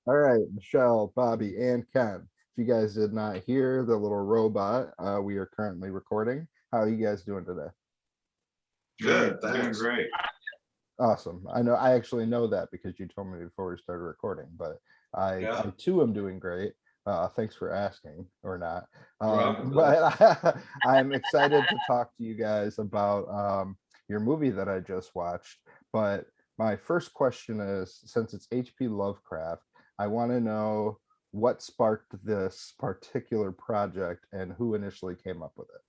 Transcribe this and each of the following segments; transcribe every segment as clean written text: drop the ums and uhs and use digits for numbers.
All right, Michelle, Bobby, and Ken. If you guys did not hear the little robot, we are currently recording. How are you guys doing today? Good, Doing thanks. great. Awesome. I know I actually know that because you told me before we started recording, but Yeah. I too am doing great. Thanks for asking or not. You're welcome. But I'm excited to talk to you guys about your movie that I just watched. But my first question is, since it's H.P. Lovecraft, I want to know what sparked this particular project and who initially came up with it.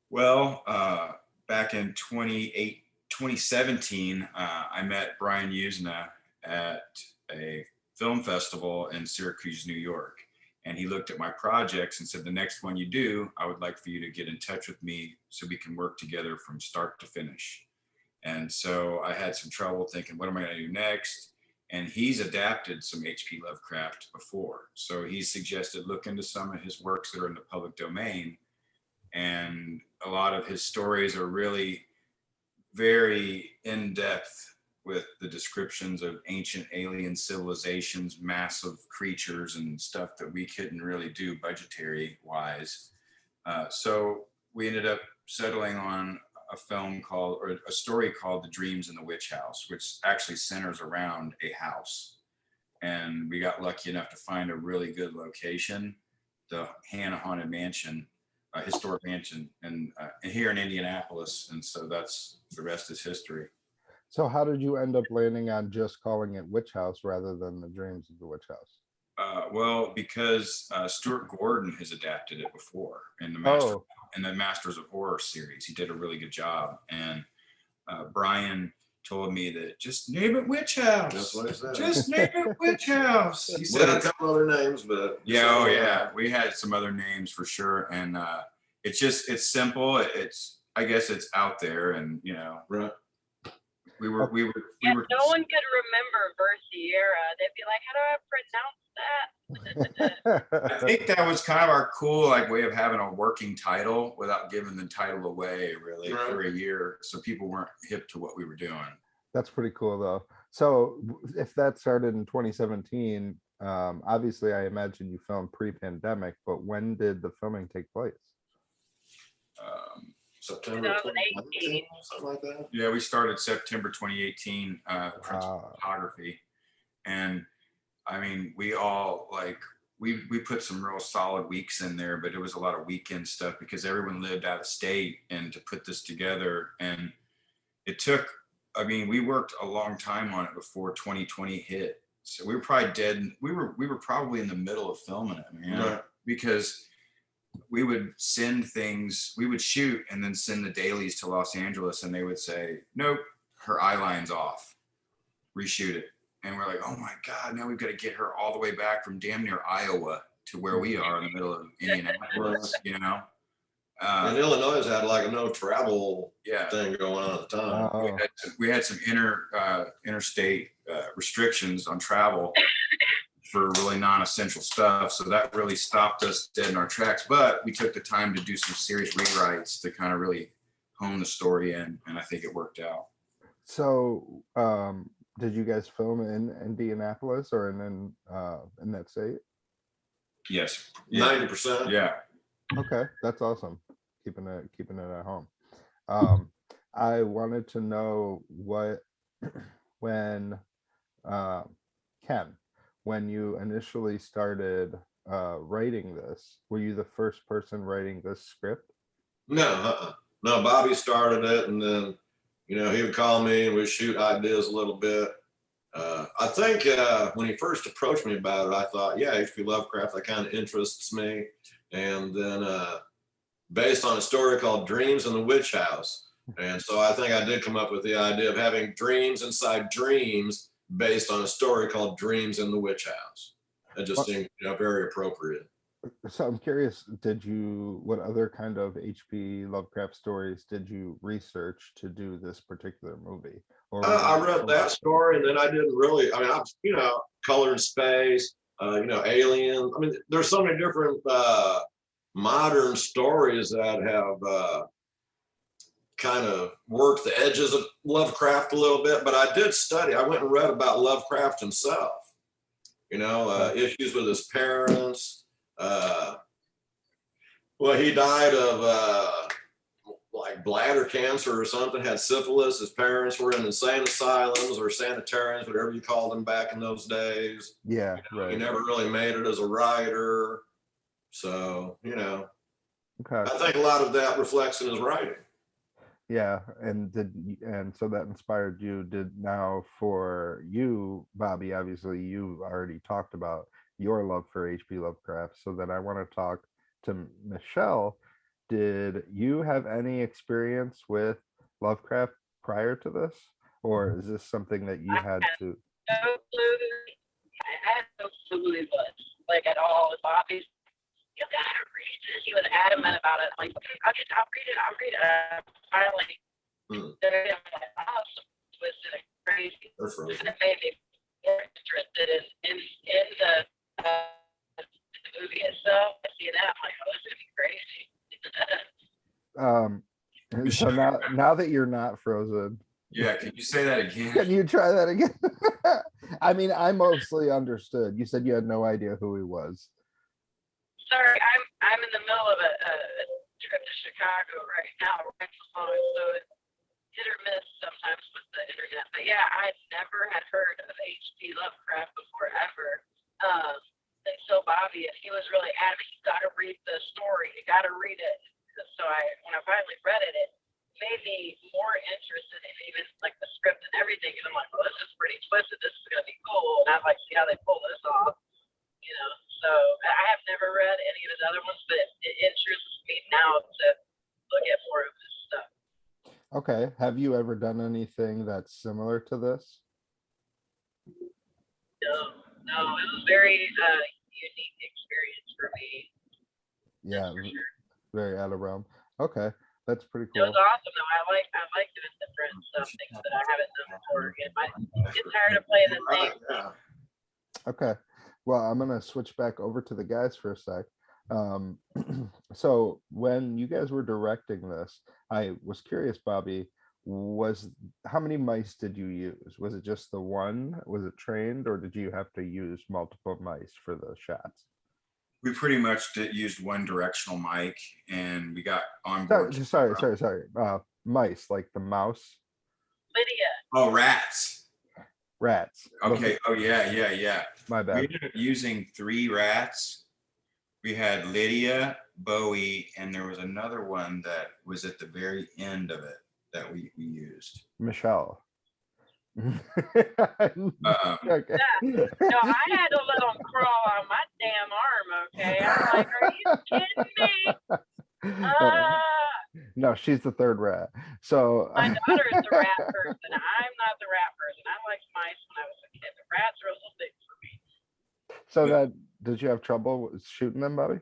Well, back in 2017, I met Brian Usna at a film festival in Syracuse, New York. And he looked at my projects and said, the next one you do, I would like for you to get in touch with me so we can work together from start to finish. And so I had some trouble thinking, what am I going to do next? And he's adapted some H.P. Lovecraft before. So he suggested look into some of his works that are in the public domain. And a lot of his stories are really very in-depth with the descriptions of ancient alien civilizations, massive creatures, and stuff that we couldn't really do budgetary wise. So we ended up settling on a story called The Dreams in the Witch House, which actually centers around a house. And we got lucky enough to find a really good location, the Hannah Haunted Mansion, historic mansion, and here in Indianapolis. And so that's the rest is history. So how did you end up landing on just calling it Witch House rather than The Dreams of the Witch House? Well, because Stuart Gordon has adapted it before in the Masters of Horror series. He did a really good job, and Brian told me that just name it Witch House. That's what I said. Just name it Witch House. He We said had a couple other names, but yeah, oh yeah, we had some other names for sure, and it's simple. I guess it's out there, and right. we were. No one could remember Versiera. They'd be like, how do I pronounce that? I think that was kind of our cool way of having a working title without giving the title away really Right. for a year, so people weren't hip to what we were doing. That's pretty cool though. So if that started in 2017, obviously I imagine you filmed pre-pandemic, but when did the filming take place? September 2018, something like that. Yeah, we started September 2018, principal photography, and I mean we all we put some real solid weeks in there, but it was a lot of weekend stuff because everyone lived out of state, and to put this together, and it took. I mean, we worked a long time on it before 2020 hit, so we were probably dead. We were probably in the middle of filming it, man, Right. because we would send things, we would shoot and then send the dailies to Los Angeles, and they would say, nope, her eye line's off, reshoot it. And we're like, oh my God, now we've got to get her all the way back from damn near Iowa to where we are in the middle of Indianapolis, And Illinois had a no travel yeah. thing going on at the time. We had some interstate restrictions on travel for really non-essential stuff. So that really stopped us dead in our tracks. But we took the time to do some serious rewrites to kind of really hone the story in, and I think it worked out. So did you guys film in Indianapolis or in that state? Yes. 90%. Yeah. Okay, that's awesome. Keeping it at home. I wanted to know when Ken, when you initially started writing this, were you the first person writing this script? No, no. Bobby started it, and then he would call me and we'd shoot ideas a little bit. I think when he first approached me about it, I thought, yeah, H.P. Lovecraft, that kind of interests me. And then based on a story called Dreams in the Witch House. And so I think I did come up with the idea of having dreams inside dreams based on a story called Dreams in the Witch House. It just seemed very appropriate. So I'm curious, what other kind of H.P. Lovecraft stories did you research to do this particular movie? Or I read that story, and then I didn't really, I mean, Color in Space, Alien. I mean, there's so many different modern stories that have kind of worked the edges of Lovecraft a little bit, but I did study. I went and read about Lovecraft himself, issues with his parents. Well, he died of like bladder cancer or something, had syphilis. His parents were in insane asylums or sanitariums, whatever you called them back in those days. Yeah, right. He never really made it as a writer. So, Okay. I think a lot of that reflects in his writing. Yeah, and so that inspired you. Now for you, Bobby, obviously you already talked about your love for H.P. Lovecraft. So then I want to talk to Michelle. Did you have any experience with Lovecraft prior to this, or is this something that you had to? No clue. I had no clue who he was, like at all. With Bobby, you gotta read this. He was adamant about it. I'm like, okay, I'll read it. Finally, they're like, oh, so twisted and crazy. And it made me more interested in the movie itself. I see that, I'm like, oh, this is gonna be crazy. So now that you're not frozen, Yeah, can you say that again? can you try that again? I mean, I mostly understood. You said you had no idea who he was. Sorry, I'm in the middle of a trip to Chicago right now, right before, so it's hit or miss sometimes with the internet. But yeah, I never had heard of H.P. Lovecraft before ever. Until Bobby, and he was really adamant, you got to read the story, you got to read it. So when I finally read it, it made me more interested in even like the script and everything. And I'm like, well, this is pretty twisted. This is gonna be cool. And I'd like to see how they pull this off. So I have never read any of his other ones, but it interests me now to look at more of his stuff. Okay. Have you ever done anything that's similar to this? No, it was very unique experience for me. Yeah, For sure. very out of realm. Okay, that's pretty It was cool. awesome though. I like doing different stuff, things that I haven't done before. I get tired of playing the same. Yeah. Okay, well, I'm gonna switch back over to the guys for a sec. So when you guys were directing this, I was curious, Bobby, how many mice did you use? Was it just the one? Was it trained, or did you have to use multiple mice for the shots? We pretty much used one directional mic, and we got on board. Sorry. Mice, like the mouse. Lydia. Oh, rats. Rats. Okay. Oh, yeah. My We bad. ended up using 3 rats. We had Lydia, Bowie, and there was another one that was at the very end of it that we used. Michelle. Okay. No, I had to let him crawl on my damn arm, okay? I'm like, are you kidding me? No, she's the third rat. So My daughter is the rat person. I'm not the rat person. I liked mice when I was a kid. The rats are a little big for me. So did you have trouble shooting them, Bobby?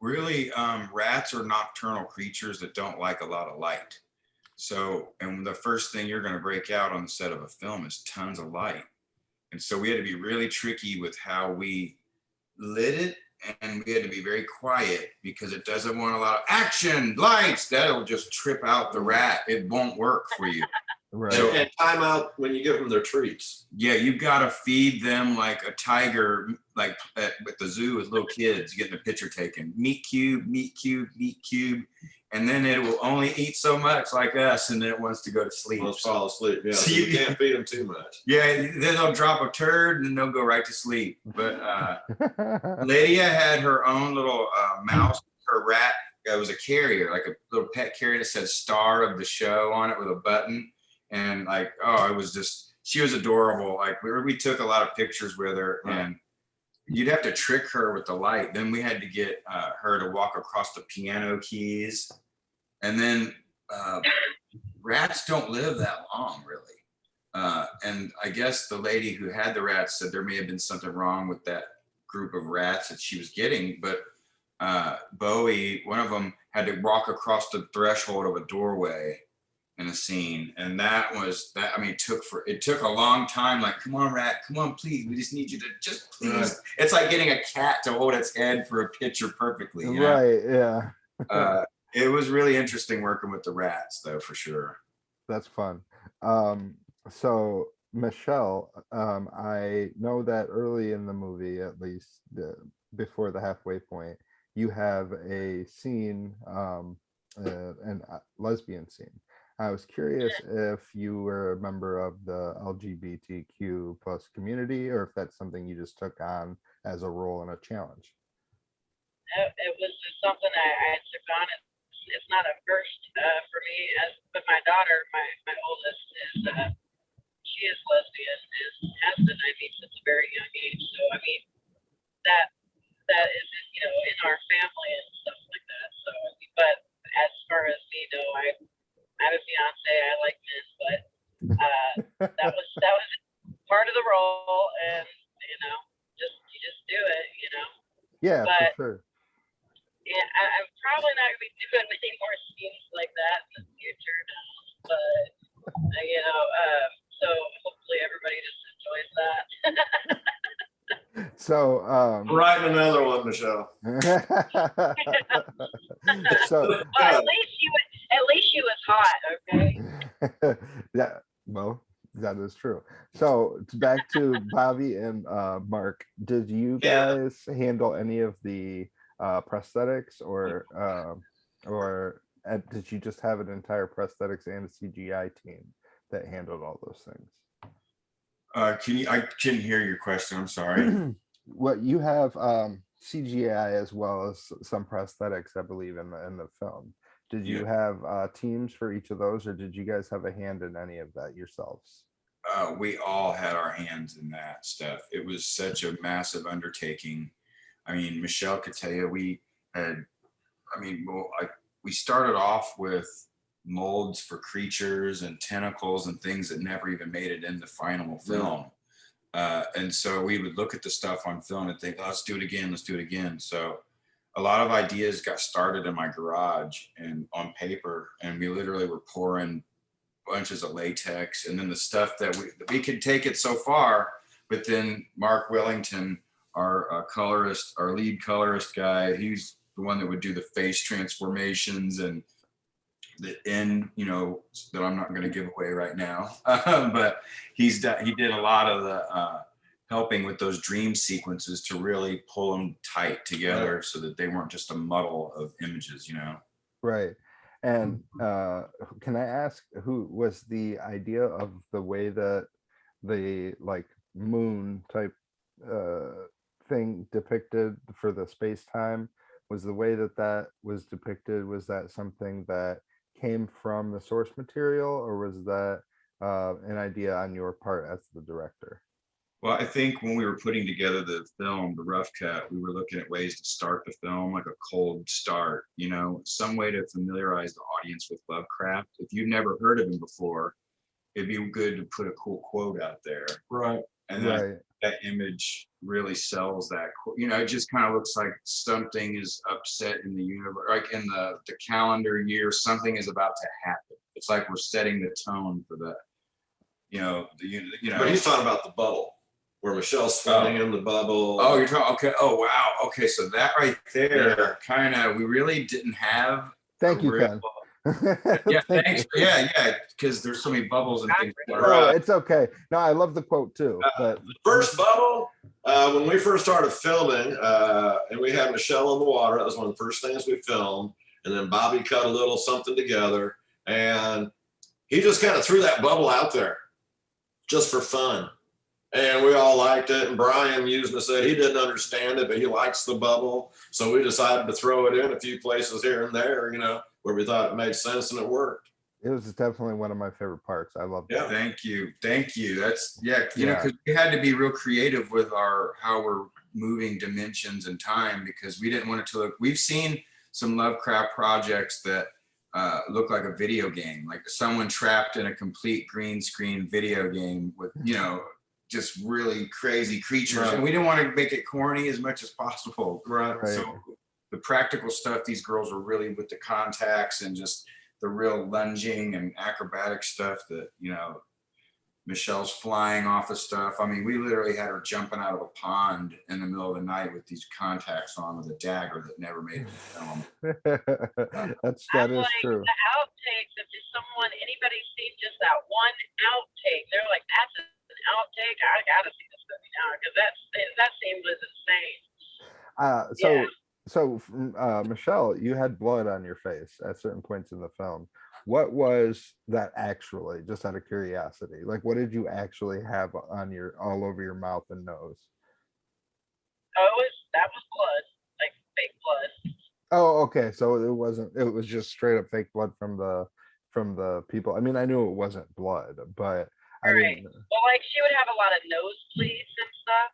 Really, rats are nocturnal creatures that don't like a lot of light. So, and the first thing you're going to break out on the set of a film is tons of light. And so we had to be really tricky with how we lit it, and we had to be very quiet because it doesn't want a lot of action, lights. That'll just trip out the rat. It won't work for you. Right. So, and time out when you give them their treats. Yeah, you've got to feed them like a tiger, like at the zoo with little kids getting a picture taken. Meat cube, meat cube, meat cube. And then it will only eat so much like us, and then it wants to go to sleep. Let's fall asleep. Yeah, So so you can't feed them too much. Yeah, then they'll drop a turd and then they'll go right to sleep. But Lydia had her own little mouse, her rat. It was a carrier, like a little pet carrier that said "Star of the Show" on it with a button. And like, oh, it was just, she was adorable. Like we took a lot of pictures with her, and you'd have to trick her with the light. Then we had to get her to walk across the piano keys. And then rats don't live that long, really. And I guess the lady who had the rats said there may have been something wrong with that group of rats that she was getting. But Bowie, one of them, had to walk across the threshold of a doorway in a scene, and that. I mean, it took a long time. Like, come on, rat, come on, please. We just need you to just please. Right. It's like getting a cat to hold its head for a picture perfectly. You know? Right. Yeah. It was really interesting working with the rats, though, for sure. That's fun. So Michelle, I know that early in the movie, at least before the halfway point, you have a scene, an lesbian scene. I was curious if you were a member of the LGBTQ plus community, or if that's something you just took on as a role and a challenge. It was just something I took on. It's not a first for me, as but my daughter, my oldest, is she is lesbian, has been, I mean, since a very young age. So I mean that that is, you know, in our family and stuff like that. So, but as far as me, no, I have a fiance. I like men, but that was part of the role, and you know, you just do it, you know. Yeah, for But sure. yeah, I'm probably not gonna be doing many more scenes like that in the future now. But you know, so hopefully everybody just enjoys that. So, Writing another one, Michelle. so Well, at least she was hot, okay? yeah, well, that is true. So it's back to Bobby and Mark. Did you Yeah. guys handle any of the prosthetics, or did you just have an entire prosthetics and a CGI team that handled all those things? I couldn't hear your question. I'm sorry. What you have, CGI as well as some prosthetics, I believe, in the film. Did you have teams for each of those, or did you guys have a hand in any of that yourselves? We all had our hands in that stuff. It was such a massive undertaking. I mean, Michelle could tell you we had, I mean, well, we started off with molds for creatures and tentacles and things that never even made it in the final film. And so we would look at the stuff on film and think, oh, let's do it again, let's do it again. So a lot of ideas got started in my garage and on paper, and we literally were pouring bunches of latex, and then the stuff that we could take it so far, but then Mark Wellington, our colorist, our lead colorist guy, he's the one that would do the face transformations and the end, you know, that I'm not going to give away right now. But he did a lot of the helping with those dream sequences to really pull them tight together so that they weren't just a muddle of images, you know. Right. And can I ask, who was the idea of the way that the like moon type thing depicted for the space time, was the way that that was depicted, was that something that came from the source material, or was that an idea on your part as the director? Well, I think when we were putting together the film, the rough cut, we were looking at ways to start the film, like a cold start, you know, some way to familiarize the audience with Lovecraft. If you've never heard of him before, it'd be good to put a cool quote out there. Right. And then that image really sells that, you know, it just kind of looks like something is upset in the universe, like in the calendar year, something is about to happen. It's like we're setting the tone for the, you know, But he's talking about the bubble, where Michelle's swimming in the bubble. Oh, you're talking, okay. Oh, wow. Okay, so that right there, kind of, we really didn't have. Thank you, Ken. Yeah, thanks. Yeah, because there's so many bubbles and things. Oh, it's okay. No, I love the quote too. But the first bubble, when we first started filming, and we had Michelle in the water, that was one of the first things we filmed. And then Bobby cut a little something together, and he just kind of threw that bubble out there just for fun. And we all liked it. And Brian Usna said he didn't understand it, but he likes the bubble. So we decided to throw it in a few places here and there, you know, where we thought it made sense, and it worked. It was definitely one of my favorite parts. I love that. Thank you. That's you know, because we had to be real creative with how we're moving dimensions and time, because we didn't want it to look. We've seen some Lovecraft projects that look like a video game, like someone trapped in a complete green screen video game with, you know, just really crazy creatures, and we didn't want to make it corny as much as possible. Right. So the practical stuff, these girls were really with the contacts and just the real lunging and acrobatic stuff that, you know, Michelle's flying off of stuff. I mean, we literally had her jumping out of a pond in the middle of the night with these contacts on with a dagger that never made it to film. That is like true. The outtakes, if anybody seen just that one outtake, they're like, that's outtake. I gotta see this movie now because that scene was insane. So Yeah. Michelle, you had blood on your face at certain points in the film. What was that actually, just out of curiosity? Like, what did you actually have on your all over your mouth and nose? Oh, that was blood, like fake blood. Oh, okay. So it wasn't, it was just straight up fake blood from the people. I mean, I knew it wasn't blood, but I Right. didn't. Well, like she would have a lot of nosebleeds and stuff.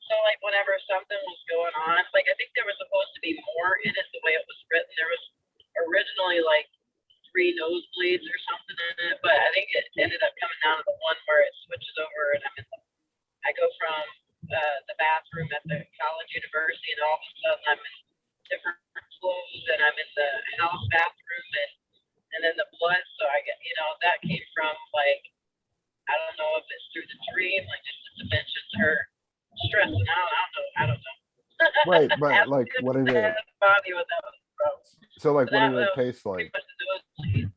So like whenever something was going on, like I think there was supposed to be more in it the way it was written. There was originally like 3 nosebleeds or something in it, but I think it ended up coming down to the one where it switches over and I go from the bathroom at the college university and all of a sudden I'm in different clothes and I'm in the house bathroom and then the blood. So I get, that came from like, I don't know if it's through the dream, like just the dimension to her stressing out. I don't know. Right, but like, what did it? Bobby what that was from. So like, what That did it was taste pretty like? much the nosebleed.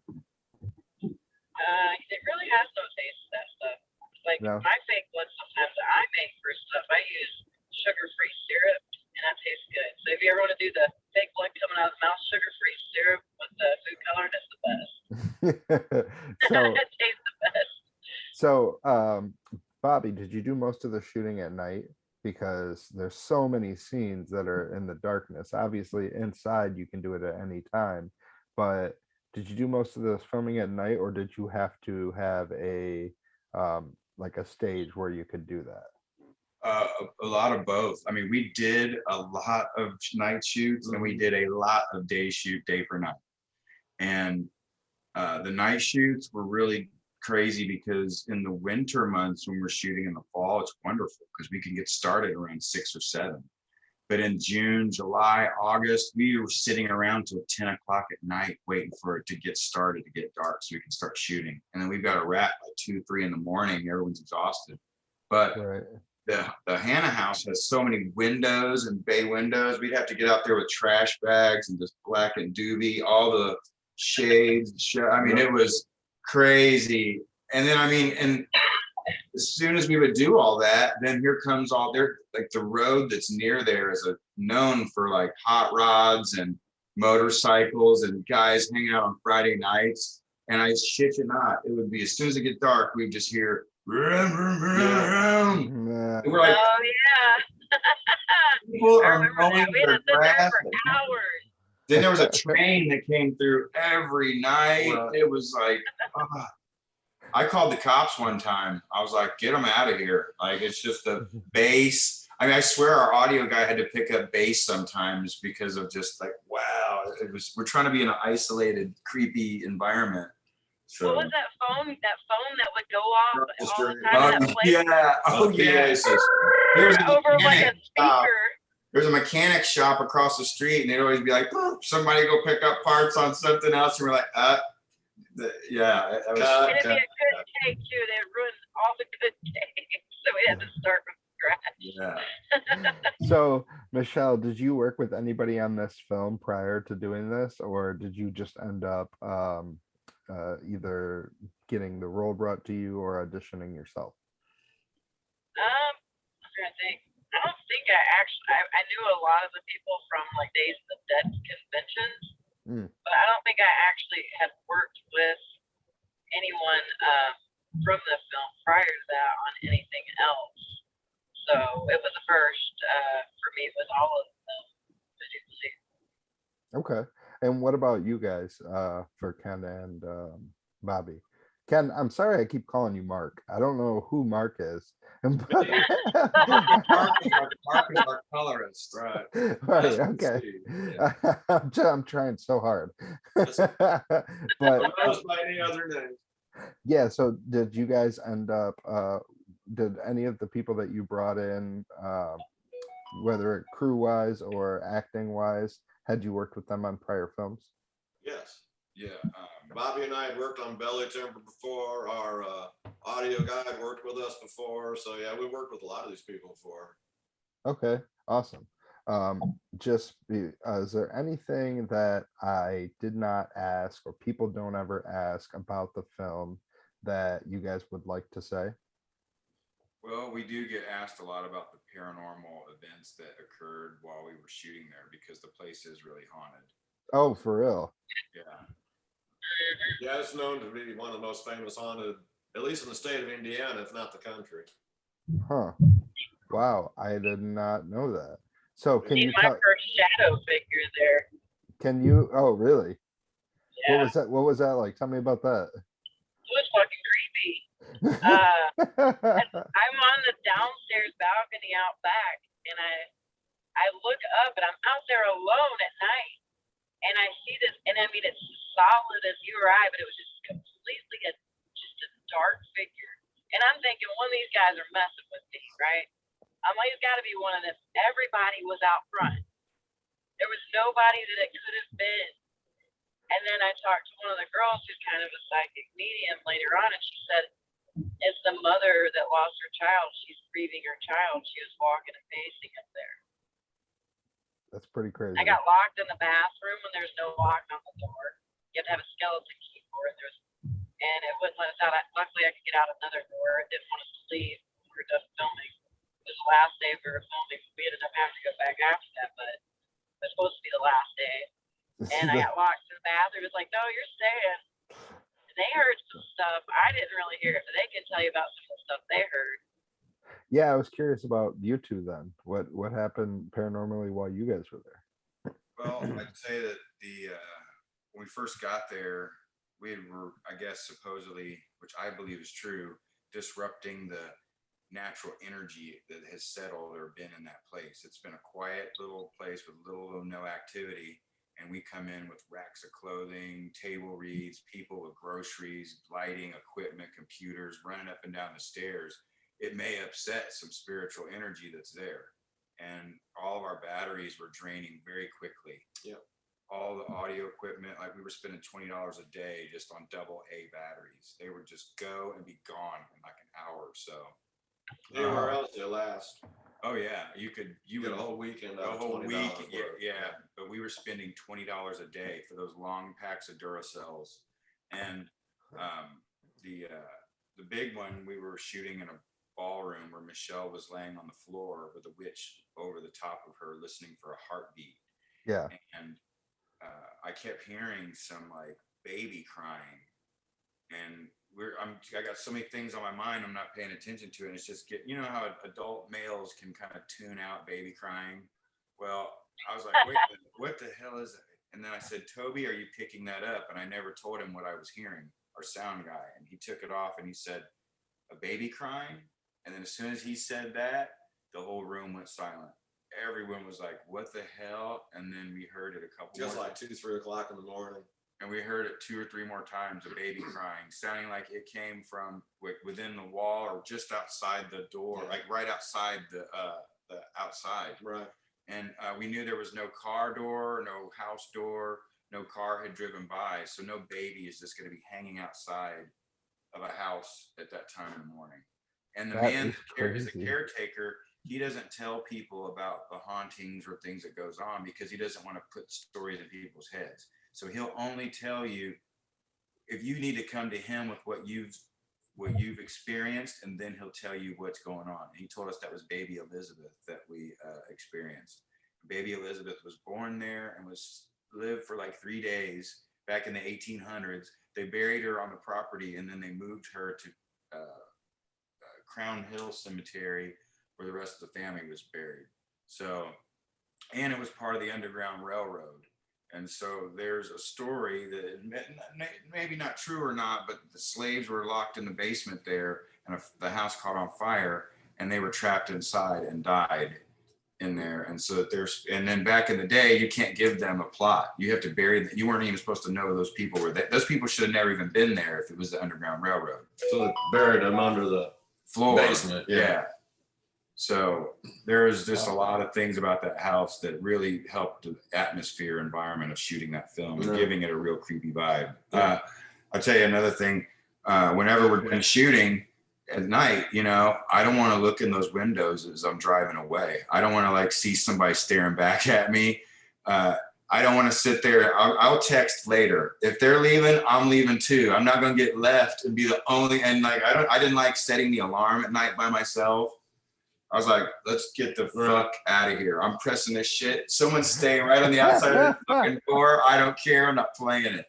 It really has no taste, that stuff. Like No. my fake blood sometimes that I make for stuff, I use sugar-free syrup, and that tastes good. So if you ever want to do the fake blood coming out of the mouth, sugar-free syrup with the food color, that's the best. So It tastes the best. So, Bobby, did you do most of the shooting at night? Because there's so many scenes that are in the darkness. Obviously, inside you can do it at any time, but did you do most of this filming at night, or did you have to have a like a stage where you could do that? A lot of both. I mean, we did a lot of night shoots and we did a lot of day shoot, day for night. And the night shoots were really crazy because in the winter months when we're shooting in the fall, it's wonderful because we can get started around 6 or 7. But in June, July, August, we were sitting around till 10 o'clock at night waiting for it to get started, to get dark so we can start shooting. And then we've got a wrap by 2, 3 in the morning. Everyone's exhausted. But Right. the Hannah house has so many windows and bay windows. We'd have to get out there with trash bags and just black and doobie, all the shades. I mean, it was crazy. And then, I mean, and as soon as we would do all that, then here comes all there, like the road that's near there is known for like hot rods and motorcycles and guys hanging out on Friday nights. And I shit you not, it would be as soon as it get dark, we'd just hear vroom, vroom, vroom. Nah. And we're like, Oh yeah. people I are remember that. mowing We had their to sit there grass. for hours. Then there was a train that came through every night. Wow. It was like, I called the cops one time. I was like, get them out of here. Like, it's just the bass. I mean, I swear our audio guy had to pick up bass sometimes because of just like, wow, we're trying to be in an isolated, creepy environment. So, What was that phone? That phone that would go off all the time. oh, That place yeah. Oh, yeah. There's a over like a mechanic shop. speaker. There's a mechanic shop across the street, and they'd always be like, somebody go pick up parts on something else. And we're like, yeah. That was, And it'd be a good take too. They'd ruin all the good takes. So we had to start from scratch. yeah. So, Michelle, did you work with anybody on this film prior to doing this, or did you just end up either getting the role brought to you or auditioning yourself? I'm trying to think. I don't think I knew a lot of the people from like Days of the Dead conventions, but I don't think I actually had worked with anyone from the film prior to that on anything else. So it was a first for me with all of them. Okay. And what about you guys for Ken and Bobby? Ken, I'm sorry I keep calling you Mark. I don't know who Mark is. Mark is our colorist. Right. Right, okay. Yeah. I'm trying so hard. But But by any other name. yeah, so did you guys end up did any of the people that you brought in, whether crew wise or acting wise, had you worked with them on prior films? Yes. Yeah. Bobby and I had worked on Belly Timber before. Our audio guy had worked with us before. So yeah, we worked with a lot of these people before. Okay, awesome. Is there anything that I did not ask or people don't ever ask about the film that you guys would like to say? Well, we do get asked a lot about the paranormal events that occurred while we were shooting there because the place is really haunted. Oh, for real? Yeah. Yeah, it's known to be one of the most famous haunted, at least in the state of Indiana, if not the country. Huh. Wow, I did not know that. So can He's you my tell? first shadow figure there. Can you? Oh, really? Yeah, What was that? What was that like? Tell me about that. it was fucking creepy. I'm on the downstairs balcony out back, and I look up, and I'm out there alone at night, and I see this, and I mean, it's solid as you or I, but it was just completely just a dark figure. And I'm thinking, one of these guys are messing with me, right? I'm like, it's got to be one of them. Everybody was out front. There was nobody that it could have been. And then I talked to one of the girls who's kind of a psychic medium later on, and she said, it's the mother that lost her child. She's grieving her child. She was walking and pacing up there. That's pretty crazy. I got locked in the bathroom when there's no lock on the door. You have to have a skeleton key for it. And it wouldn't let us out. Luckily, I could get out another door. It didn't want us to leave when we were done filming. It was the last day we were filming. We ended up having to go back after that, but it was supposed to be the last day. And I got locked in the bathroom. It's like, no, you're staying. And they heard some stuff. I didn't really hear it, but they can tell you about some of the stuff they heard. Yeah, I was curious about you two then. What happened paranormally while you guys were there? Well, I'd say that when we first got there, we were, I guess, supposedly, which I believe is true, disrupting the natural energy that has settled or been in that place. It's been a quiet little place with little or no activity. And we come in with racks of clothing, table reads, people with groceries, lighting, equipment, computers, running up and down the stairs. It may upset some spiritual energy that's there. And all of our batteries were draining very quickly. Yep. All the audio equipment, like we were spending $20 a day just on AA batteries. They would just go and be gone in like an hour or so. Anywhere else they last. Oh yeah, you get a whole weekend. A whole week, yeah. But we were spending $20 a day for those long packs of Duracells, and the big one we were shooting in a ballroom where Michelle was laying on the floor with a witch over the top of her, listening for a heartbeat. Yeah, and I kept hearing some like baby crying, and I got so many things on my mind I'm not paying attention to, and it's just you know how adult males can kind of tune out baby crying. Well, I was like, wait, what the hell is it? And then I said, Toby, are you picking that up? And I never told him what I was hearing, our sound guy, and he took it off and he said, a baby crying. And then as soon as he said that, the whole room went silent. Everyone was like, what the hell? And then we heard it a couple Just more like 2-3 o'clock in the morning. And we heard it 2 or 3 more times, a baby crying, sounding like it came from within the wall or just outside the door, like right outside the outside. Right. And we knew there was no car door, no house door, no car had driven by. So no baby is just going to be hanging outside of a house at that time in the morning. And the man is a caretaker. He doesn't tell people about the hauntings or things that goes on because he doesn't want to put stories in people's heads. So he'll only tell you if you need to come to him with what you've experienced, and then he'll tell you what's going on. And he told us that was baby Elizabeth that we experienced. Baby Elizabeth was born there and lived for like 3 days back in the 1800s. They buried her on the property, and then they moved her to Crown Hill Cemetery, where the rest of the family was buried. So, and it was part of the Underground Railroad. And so there's a story that maybe not true or not, but the slaves were locked in the basement there, and the house caught on fire, and they were trapped inside and died in there. And so and then back in the day, you can't give them a plot. You have to bury them. You weren't even supposed to know those people were there. Those people should have never even been there if it was the Underground Railroad. So they buried them under the floor. Basement. Yeah. So there's just a lot of things about that house that really helped the atmosphere environment of shooting that film and giving it a real creepy vibe. I'll tell you another thing. Whenever we're doing shooting at night, I don't want to look in those windows as I'm driving away. I don't want to like see somebody staring back at me. I don't want to sit there. I'll text later. If they're leaving, I'm leaving too. I'm not going to get left and be the only, and like, I didn't like setting the alarm at night by myself. I was like, let's get the fuck out of here. I'm pressing this shit. Someone's staying right on the outside of the fucking door. I don't care. I'm not playing it.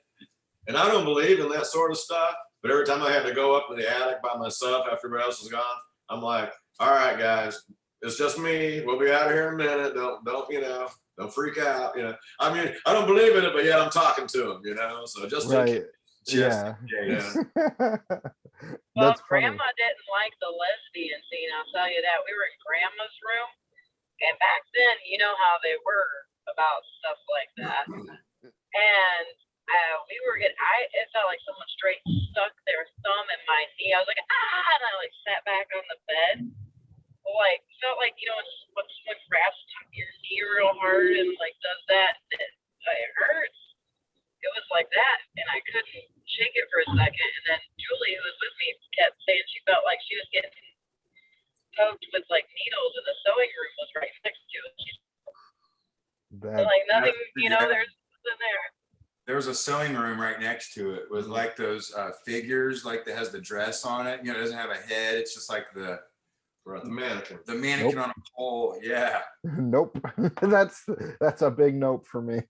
And I don't believe in that sort of stuff. But every time I had to go up in the attic by myself after everybody else was gone, I'm like, all right, guys, it's just me. We'll be out of here in a minute. Don't freak out. I mean, I don't believe in it, but yeah, I'm talking to them, so just Right. Yeah. Well, That's funny. Grandma didn't like the lesbian scene. I'll tell you that. We were in Grandma's room, and back then, you know how they were about stuff like that. And it felt like someone straight stuck their thumb in my knee. I was like, and I like sat back on the bed. Like, felt like, when someone grabs your knee real hard and like does that, it hurts. It was like that, and I couldn't shake it for a second. And then Julie, who was with me, kept saying she felt like she was getting poked with like needles, and the sewing room was right next to it. Like nothing, there's nothing there. There was a sewing room right next to it with like those figures, like that has the dress on it. It doesn't have a head. It's just like the mannequin. The mannequin on a pole. Yeah. Nope. That's a big nope for me.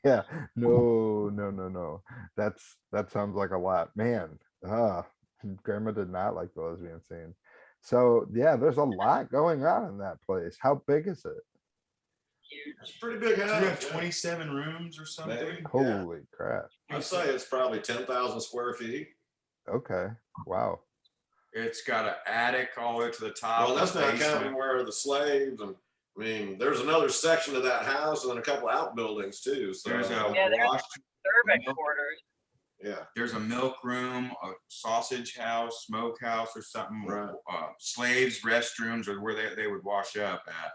Yeah. No. That sounds like a lot, man. Grandma did not like the lesbian scene. So yeah, there's a lot going on in that place. How big is it? It's a pretty big house. Do you have 27 rooms or something? Maybe. Holy crap. I'd say it's probably 10,000 square feet. Okay. Wow. It's got an attic all the way to the top. Well, that's not counting where the slaves and there's another section of that house and then a couple outbuildings too. So there's a servant quarters. Yeah. There's a milk room, a sausage house, smokehouse or something. Right. Slaves' restrooms or where they would wash up at.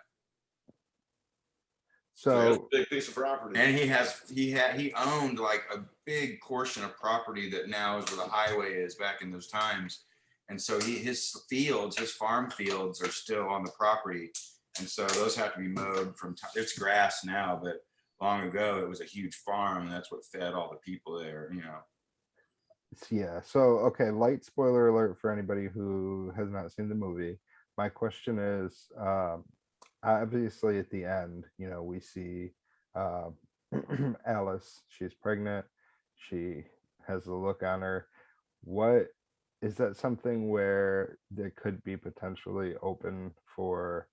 So it's a big piece of property. And he owned like a big portion of property that now is where the highway is back in those times. And so his farm fields are still on the property. And so those have to be mowed it's grass now, but long ago it was a huge farm and that's what fed all the people there, Yeah. So, okay. Light spoiler alert for anybody who has not seen the movie. My question is, obviously at the end, we see Alice, she's pregnant. She has a look on her. What is that something where there could be potentially open for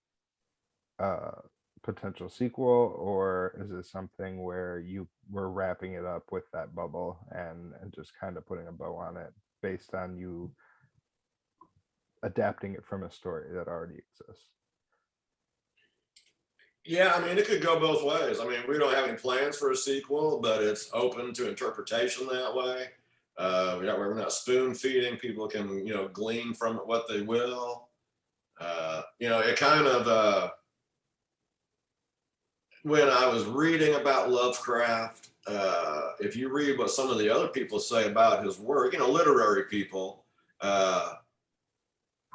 potential sequel, or is it something where you were wrapping it up with that bubble and just kind of putting a bow on it based on you adapting it from a story that already exists? Yeah, it could go both ways. We don't have any plans for a sequel, but it's open to interpretation that way. We're not spoon feeding. People can, glean from it what they will. It kind of, when I was reading about Lovecraft, if you read what some of the other people say about his work, literary people,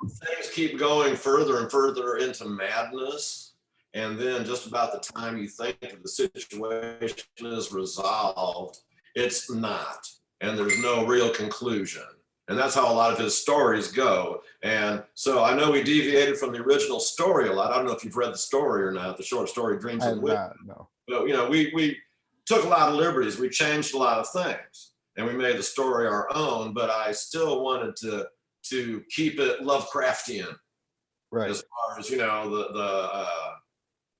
things keep going further and further into madness. And then just about the time you think the situation is resolved, it's not. And there's no real conclusion. And that's how a lot of his stories go. And so I know we deviated from the original story a lot. I don't know if you've read the story or not, the short story Dreams and Wit. No. But we took a lot of liberties. We changed a lot of things. And we made the story our own, but I still wanted to keep it Lovecraftian. Right. As far as,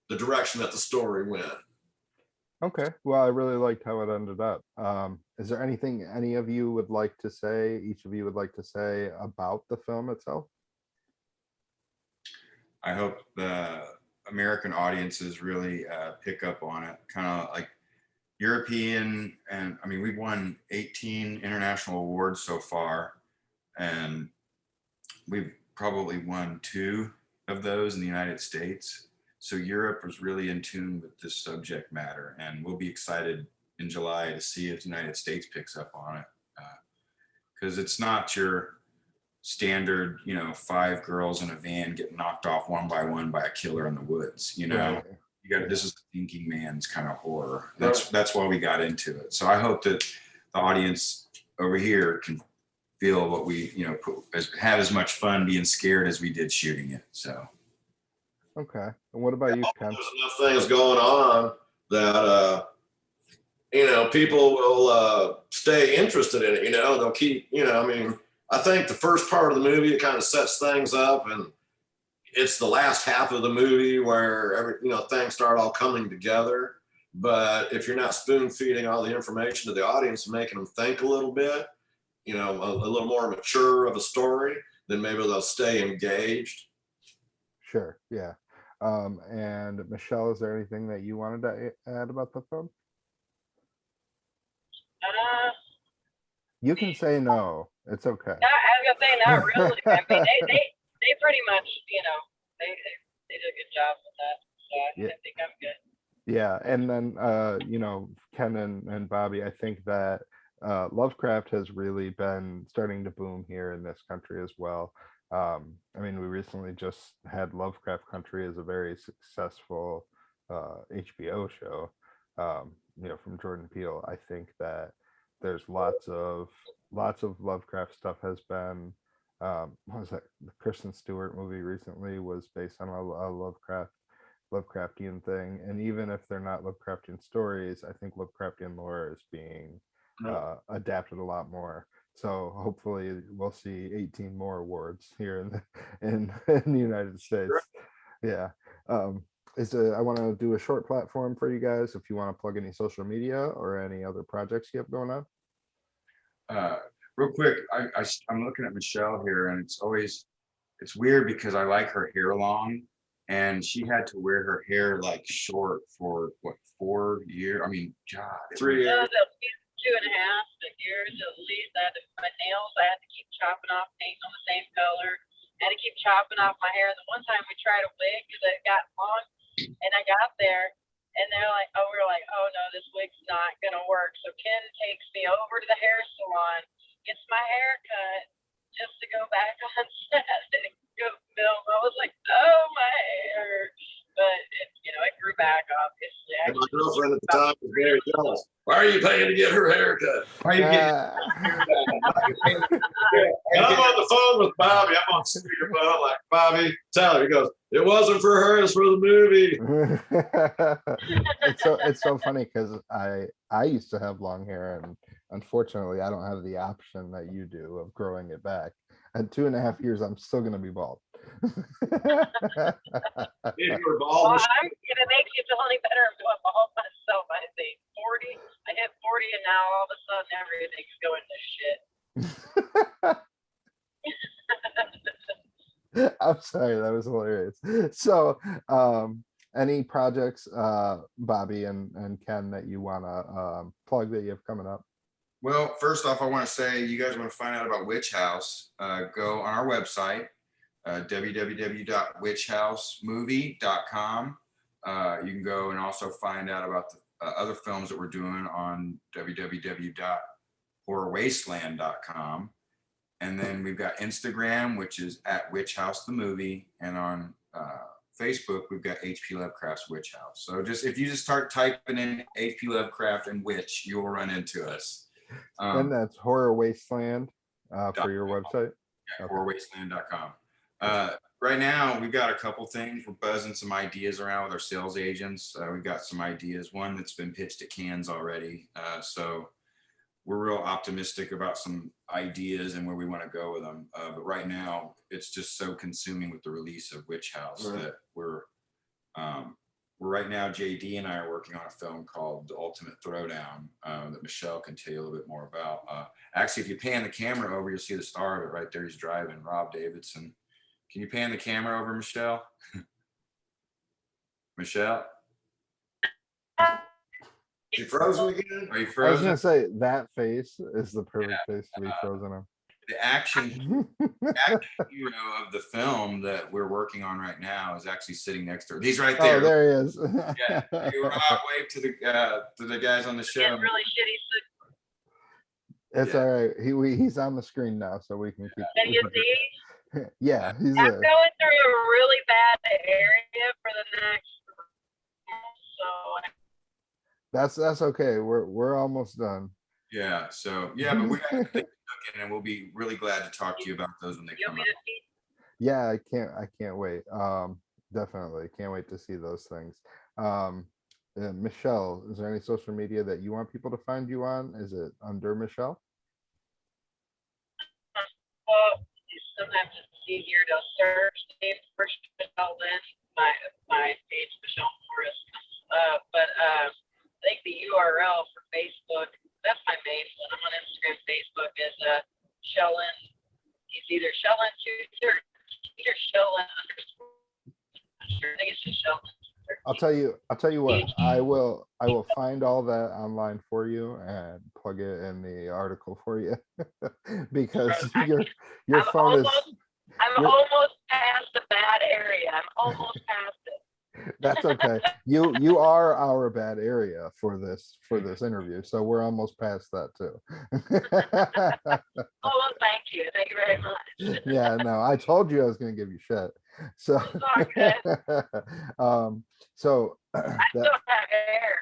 the direction that the story went. Okay. Well, I really liked how it ended up. Is there anything any of you would like to say, each of you would like to say about the film itself? I hope the American audiences really pick up on it. Kind of like European, and we've won 18 international awards so far, and we've probably won 2 of those in the United States. So Europe was really in tune with this subject matter, and we'll be excited in July to see if the United States picks up on it, because it's not your standard, 5 girls in a van getting knocked off one by one by a killer in the woods. Right. You got this is the thinking man's kind of horror. That's why we got into it. So I hope that the audience over here can feel what we, have as much fun being scared as we did shooting it. So. Okay. And what about you, Ken? There's enough things going on that people will stay interested in it. They'll keep. I think the first part of the movie, it kind of sets things up, and it's the last half of the movie where things start all coming together. But if you're not spoon feeding all the information to the audience and making them think a little bit, a little more mature of a story, then maybe they'll stay engaged. Sure. Yeah. And Michelle, is there anything that you wanted to add about the film? You can say no. It's okay. I was gonna say not really. I mean, they pretty much, they did a good job with that. So I think I'm good. Yeah, and then Ken and Bobby, I think that Lovecraft has really been starting to boom here in this country as well. We recently just had Lovecraft Country as a very successful HBO show, from Jordan Peele. I think that there's lots of Lovecraft stuff has been. What was that? The Kristen Stewart movie recently was based on a Lovecraftian thing, and even if they're not Lovecraftian stories, I think Lovecraftian lore is being adapted a lot more. So hopefully we'll see 18 more awards here in the United States. Yeah. I want to do a short platform for you guys if you want to plug any social media or any other projects you have going on. Real quick, I'm looking at Michelle here, and it's weird because I like her hair long, and she had to wear her hair like short for what, 4 years? I mean, God, 3 years. 2.5 years at least. I had to, my nails, I had to keep chopping off, painting on the same color. I had to keep chopping off my hair. The one time we tried a wig because it got long, and I got there, and they're like, we were like, oh no, this wig's not gonna work. So Ken takes me over to the hair salon, gets my hair cut, just to go back on set and go film. I was like, oh, my hair. But it grew back, obviously. And my girlfriend at the time was very jealous. Why are you paying to get her haircut? Why are you getting And I'm on the phone with Bobby. I'm on speakerphone. I'm like, Bobby, tell her. He goes, it wasn't for her, it's for the movie. It's so funny because I used to have long hair, and unfortunately I don't have the option that you do of growing it back. At 2.5 years, I'm still gonna be bald. If you were bald, it makes you feel any better. I'm doing bald myself. I hit 40. I hit 40, and now all of a sudden everything's going to shit. I'm sorry, that was hilarious. So, any projects, Bobby and Ken, that you want to plug that you have coming up? Well, first off, I want to say, you guys want to find out about Witch House, go on our website, www.witchhousemovie.com. You can go and also find out about the other films that we're doing on www.horrorwasteland.com. And then we've got Instagram, which is at Witch House the Movie, and on Facebook we've got HP Lovecraft's Witch House. So if you just start typing in HP Lovecraft and Witch, you will run into us. And that's Horror Wasteland for your website. Yeah, horrorwasteland.com. Right now we've got a couple things. We're buzzing some ideas around with our sales agents. We've got some ideas. One that's been pitched at Cannes already. So we're real optimistic about some ideas and where we want to go with them. But right now it's just so consuming with the release of Witch House that we're right now, JD and I are working on a film called The Ultimate Throwdown that Michelle can tell you a little bit more about. Actually, if you pan the camera over, you'll see the star of it right there. He's driving, Rob Davidson. Can you pan the camera over, Michelle? Michelle? you frozen again? Are you I was frozen? gonna say that face is the perfect face to be frozen on. The action hero of the film that we're working on right now is actually sitting next to her. He's right there. Oh, there he is. Yeah, hey, Rob, wave to the guys on the show. It's really shitty. It's all right. He's on the screen now, so we can keep. Can you see? Yeah, he's I'm going through a really bad area for the next That's okay. We're almost done. Yeah. So yeah, but we got some things cooking, and we'll be really glad to talk to you about those when they You come want me out. to see? Yeah, I can't wait. Definitely can't wait to see those things. Michelle, is there any social media that you want people to find you on? Is it under Michelle? Well, sometimes it's easier to search names for Chellelen. My page, Michelle Morris, comes up. But I think the URL for Facebook, that's my main one. I'm on Instagram, Facebook is Chellelen. It's either Chellelen Tutor, either Chellelen underscore. I'm sure. I think it's just Chellelen. I'll tell you what, I will find all that online for you and plug it in the article for you because your I'm phone is almost past the bad area. I'm almost past it. that's okay. You are our bad area for this interview, so we're almost past that too. Oh, well, thank you. Thank you very much. Yeah, no, I told you I was going to give you shit. So, so I that still have hair.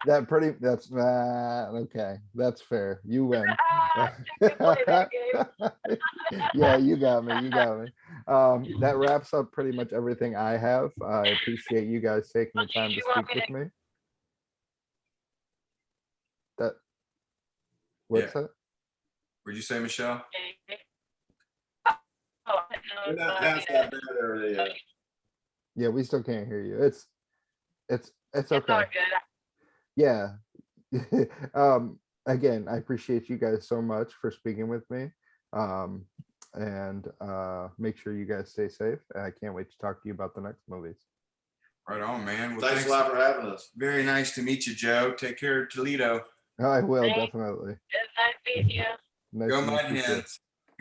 that's okay. That's fair. You win. You play that game. Yeah, you got me. You got me. That wraps up pretty much everything I have. I appreciate you guys taking the time to You want speak me with to- me. That what's that? What'd you say, Michelle? Oh, We're no, not past that bad area yet. Yeah, we still can't hear you. It's it's all okay. good. Yeah. Again, I appreciate you guys so much for speaking with me. And make sure you guys stay safe. I can't wait to talk to you about the next movies. Right on, man. Well, Thanks a lot for having us. Very nice to meet you, Joe. Take care of Toledo. I will Thanks. definitely. It's nice meeting you. Nice Go to meet Mud you too. Hens.